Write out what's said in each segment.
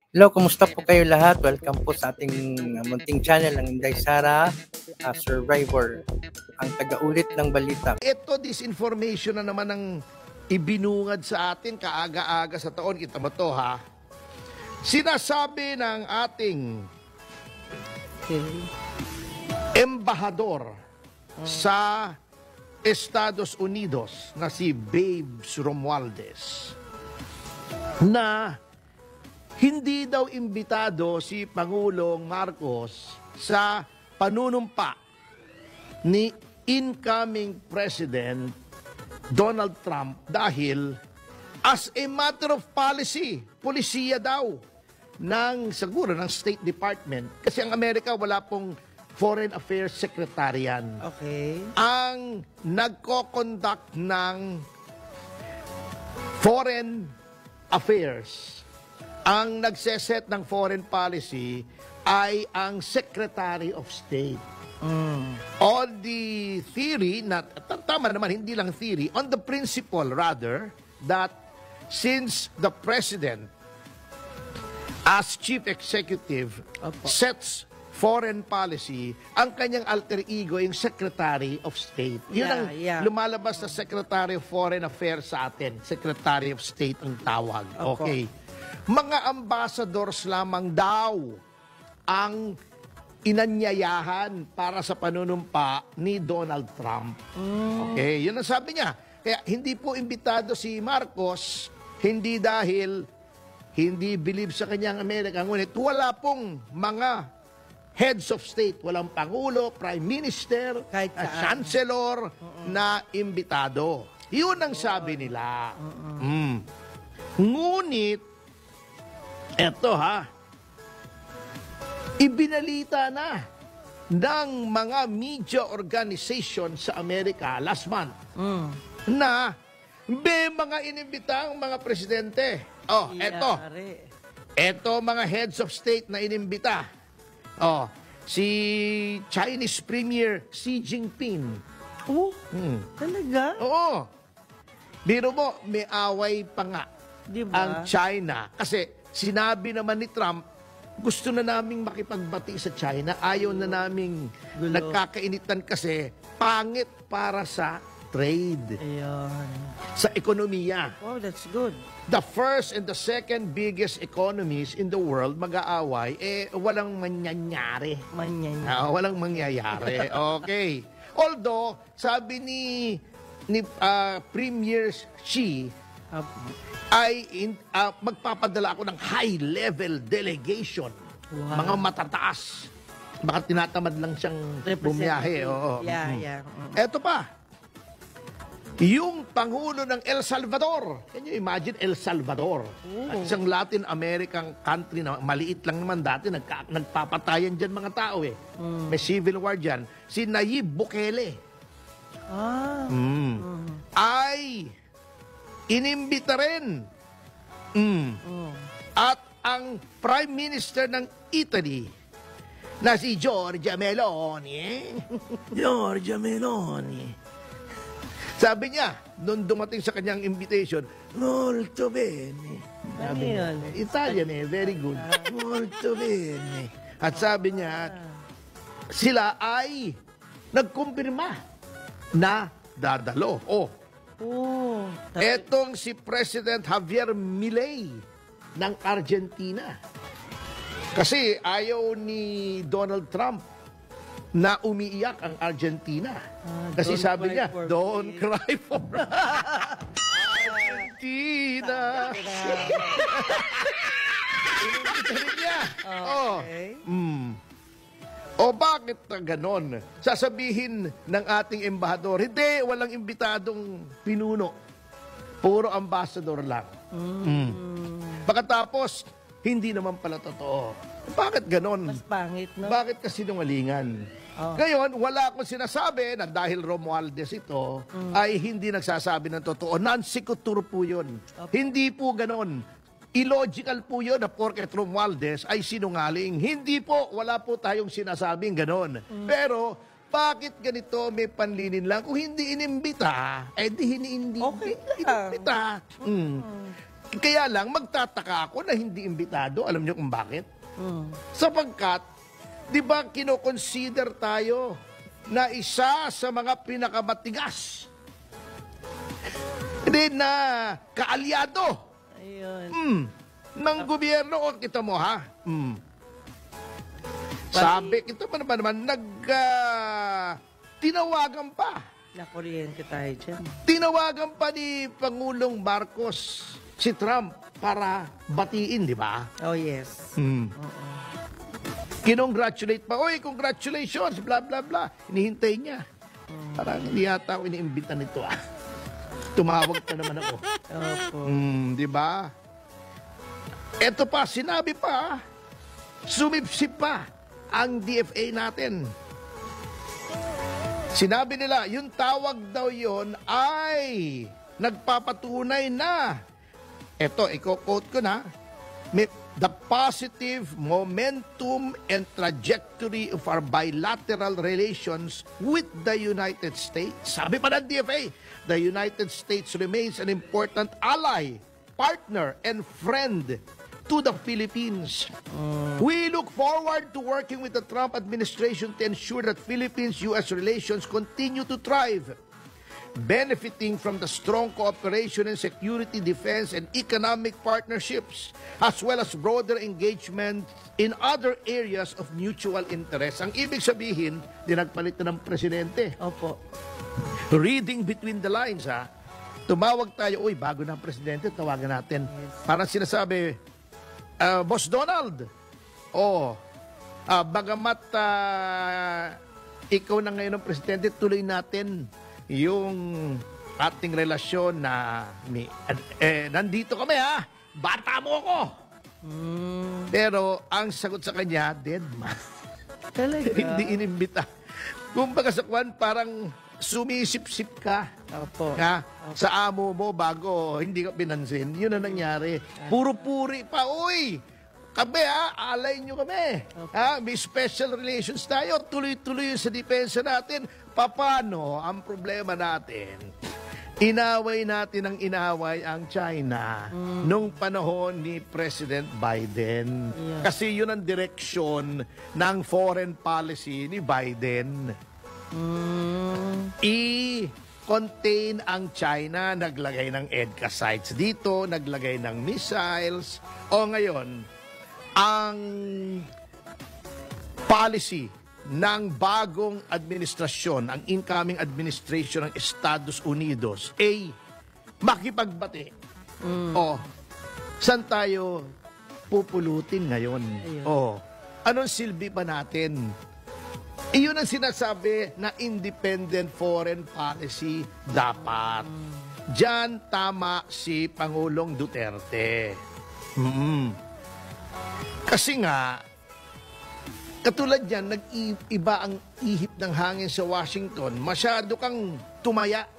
Hello, kumusta po kayo lahat? Welcome po sa ating munting channel, ang Inday Sara Survivor, ang taga-ulit ng balita. Ito, disinformation na naman ang ibinungad sa atin kaaga-aga sa taon. Kita mo to, ha? Sinasabi ng ating embahador sa Estados Unidos na si Babes Romualdez na hindi daw imbitado si Pangulong Marcos sa panunumpa ni incoming President Donald Trump dahil as a matter of policy, polisiya daw siguro ng State Department. Kasi ang Amerika wala pong Foreign Affairs Secretarian. Okay. Ang nagko-conduct ng foreign affairs, ang nagseset ng foreign policy ay ang Secretary of State. On the theory, tama naman, hindi lang theory, on the principle rather, that since the President as Chief Executive sets foreign policy, ang kanyang alter ego yung Secretary of State. Yun ang lumalabas na Secretary of Foreign Affairs sa atin. Secretary of State ang tawag. Okay. Mga ambassadors lamang daw ang inanyayahan para sa panunumpa ni Donald Trump. Okay, yun ang sabi niya. Kaya hindi po imbitado si Marcos, hindi dahil hindi believe sa kanyang Amerika. Ngunit wala pong mga heads of state, walang Pangulo, Prime Minister, Chancellor na imbitado. Yun ang sabi nila. Ngunit, eto ibinalita na ng mga media organization sa Amerika last month na may mga inimbitang mga presidente. Oh, eto mga heads of state na inimbita. Oh, si Chinese Premier Xi Jinping. Oh, talaga? Oo. Biro mo, may away pa nga ang China. Kasi sinabi naman ni Trump, gusto na naming makipagbati sa China. Ayaw na naming nagkakainitan kasi pangit para sa trade. Ayan. Sa ekonomiya. Oh, that's good. The first and the second biggest economies in the world mag-aaway, walang mangyayari. Walang mangyayari. Okay. Although, sabi ni Premier Xi, ay magpapadala ako ng high-level delegation. Wow. Mga matataas. Baka tinatamad lang siyang bumiyahe. Eto pa. Yung Pangulo ng El Salvador. Can you imagine El Salvador? At isang Latin American country na maliit lang naman dati, nagpapatayan dyan mga tao eh. May civil war dyan. Si Nayib Bukele. Ay inimbita rin. At ang Prime Minister ng Italy na si Giorgia Meloni. Giorgia Meloni. Sabi niya, nung dumating sa kanyang invitation, molto bene. Sabi niya, Italian very good. Molto bene. At sabi niya, sila ay nagkumpirma na dadalo. Etong si President Javier Milei ng Argentina. Kasi ayaw ni Donald Trump na umiiyak ang Argentina. Kasi sabi niya, don't cry for Argentina. Inimbitahin niya. O bakit na ganon? Sasabihin ng ating embahador, hindi, walang imbitadong pinuno. Puro ambassador lang. Pagkatapos, hindi naman pala totoo. Bakit ganon? Mas pangit, no? Bakit kasi nungalingan? Ngayon, wala akong sinasabi na dahil Romualdez ito ay hindi nagsasabi ng totoo. Non-sequitur po yun. Hindi po ganon. Illogical po yun na porket Romualdez ay sinungaling. Hindi po, wala po tayong sinasabing ganon. Pero, bakit ganito may panlinin lang? Kung hindi inimbita, di hindi inimbita. Kaya lang, magtataka ako na hindi imbitado. Alam niyo kung bakit? Sapagkat, di ba kinoconsider tayo na isa sa mga pinakamatigas na kaalyado Ayun. ng gobyerno. O, kita mo ha? Sabi, kita mo naman, tinawagan pa. Nakuryente tayo dyan. Tinawagan pa ni Pangulong Marcos si Trump para batiin, di ba? Oh, yes. Kinongratulate pa. Oy, congratulations, blah, blah, blah. Hinihintay niya. Parang hindi yata ako iniimbita nito, Tumawag pa naman ako. Opo. Di ba? Eto pa, sinabi pa, sumipsip pa ang DFA natin. Sinabi nila, yung tawag daw yon ay nagpapatunay na, eto, i-quote ko na, the positive momentum and trajectory of our bilateral relations with the United States. Sabi pa ng DFA, the United States remains an important ally, partner, and friend to the Philippines. We look forward to working with the Trump administration to ensure that Philippines-U.S. relations continue to thrive, benefiting from the strong cooperation in security, defense, and economic partnerships, as well as broader engagement in other areas of mutual interest. Ang ibig sabihin, dinagpalit na ng presidente. Opo. Reading between the lines, tumawag tayo, uy, bago na ang presidente, tawagan natin. Parang sinasabi, Boss Donald, bagamat ikaw na ngayon ang presidente, tuloy natin yung ating relasyon na nandito kami bata mo ako. Pero ang sagot sa kanya, dead man. Talaga? Hindi inimbita. Kumbaga sa kwan, parang sumisip-sip ka. Opo. Sa amo mo bago hindi ka pinansin. Yun ang nangyari. Puro-puri pa, uy! Kami alay nyo kami. May special relations tayo. Tuloy-tuloy sa depensa natin. Paano ang problema natin? Inaway natin ang inaway ang China nung panahon ni President Biden. Yeah. Kasi yun ang direksyon ng foreign policy ni Biden. I-contain ang China, naglagay ng EDCA sites dito, naglagay ng missiles. O ngayon, ang policy ng bagong administrasyon, ang incoming administration ng Estados Unidos, ay makipagbati. Saan tayo pupulutin ngayon? Anong silbi pa natin? Iyon ang sinasabi na independent foreign policy dapat. Diyan tama si Pangulong Duterte. Kasi nga, katulad yan, nag-iba ang ihip ng hangin sa Washington. Masyado kang tumaya.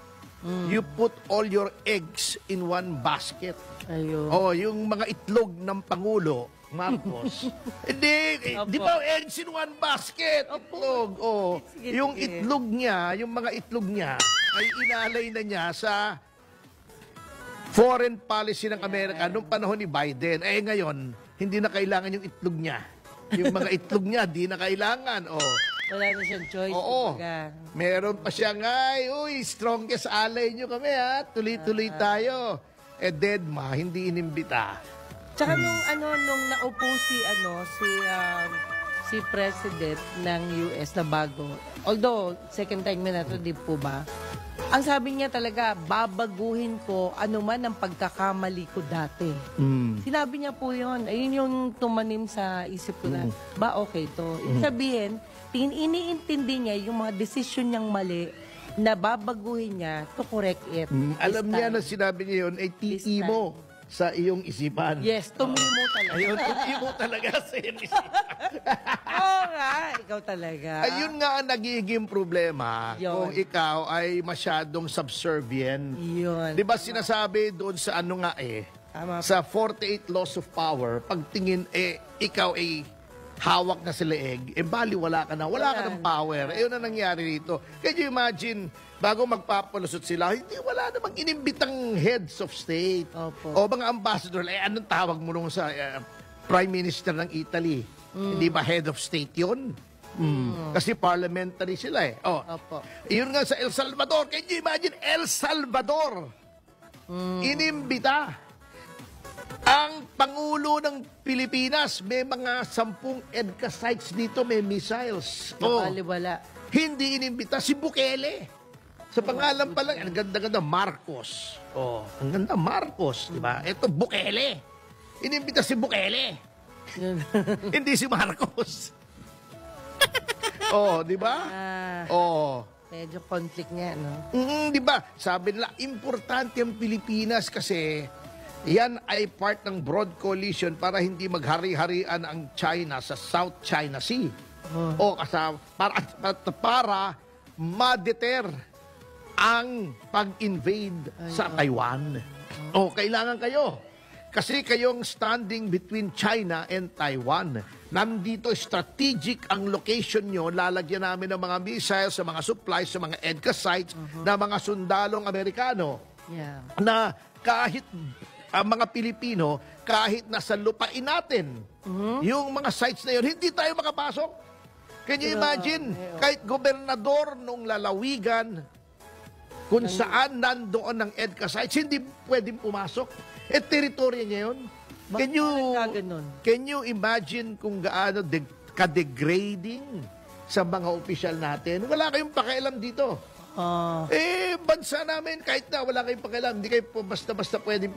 You put all your eggs in one basket. Ayun. Yung mga itlog ng Pangulo, Marcos. Hindi, di ba eggs in one basket? Itlog. Sige, Yung sige. itlog niya, yung mga itlog niya, ay inalay na niya sa foreign policy ng Amerika noong panahon ni Biden. Ngayon, hindi na kailangan yung itlog niya. Yung mga itlog niya, di na kailangan. Wala na siyang choice. Oo. kumbaga. Meron pa siya strongest ally nyo kami Tuloy-tuloy tayo. Dead ma, hindi inimbita. Tsaka nung naupo si President ng US na bago, although second time na to, di po ba? Ang sabi niya talaga, babaguhin ko anuman ang pagkakamali ko dati. Sinabi niya po yun. Ayun yung tumanim sa isip ko na, okay to. Ibig sabihin, iniintindi niya yung mga desisyon niyang mali na babaguhin niya to correct it. Alam This niya time. na sinabi niya yun, titi mo sa iyong isipan. Yes, tumimo talaga. Ayun, titi mo talaga sa iyong isipan. Oo nga, ikaw talaga. Ayun nga ang nagiging problema Yun. kung ikaw ay masyadong subservient. Yun. Di ba sinasabi doon sa Tama. sa 48 laws of power, pagtingin ikaw ay hawak na sila bali wala ka na, wala ka ng power. Yun ang nangyari dito. Can you imagine, bago magpapalusot sila, wala namang inimbitang heads of state. Opo. O mga ambassador, anong tawag mo nung sa Prime Minister ng Italy? Hindi ba head of state yun? Kasi parliamentary sila Opo. Yun nga sa El Salvador. Can you imagine El Salvador? Inimbita. Ang Pangulo ng Pilipinas, may mga 10 EDCA sites dito, may missiles. Nakaliwala. Hindi inimbita si Bukele. Sa pangalan pa lang, ang ganda-ganda, Marcos. Ang ganda, Marcos, di ba? Ito, Bukele. Inimbita si Bukele. Hindi si Marcos. Di ba? Medyo conflict niya, no? Di ba? Sabi nila, importante ang Pilipinas kasi yan ay part ng broad coalition para hindi maghari-harian ang China sa South China Sea. Para ma-deter ang pag-invade sa Taiwan. Kailangan kayo. Kasi kayong standing between China and Taiwan. Nandito strategic ang location nyo. Lalagyan namin ng mga missiles, sa mga supplies, sa mga EDCA sites, na mga sundalong Amerikano. Yeah. Na kahit ang mga Pilipino, kahit nasa lupain natin, yung mga sites na yun, hindi tayo makapasok. Can you imagine? Kahit gobernador nung lalawigan, kung saan nandoon ng EDCA sites, hindi pwedeng pumasok. Teritoryo niya yun. Can you imagine kung gaano ka-degrading sa mga opisyal natin? Wala kayong pakialam dito. Bansa namin, kahit na wala kayong pakialam, hindi kayo basta-basta pwedeng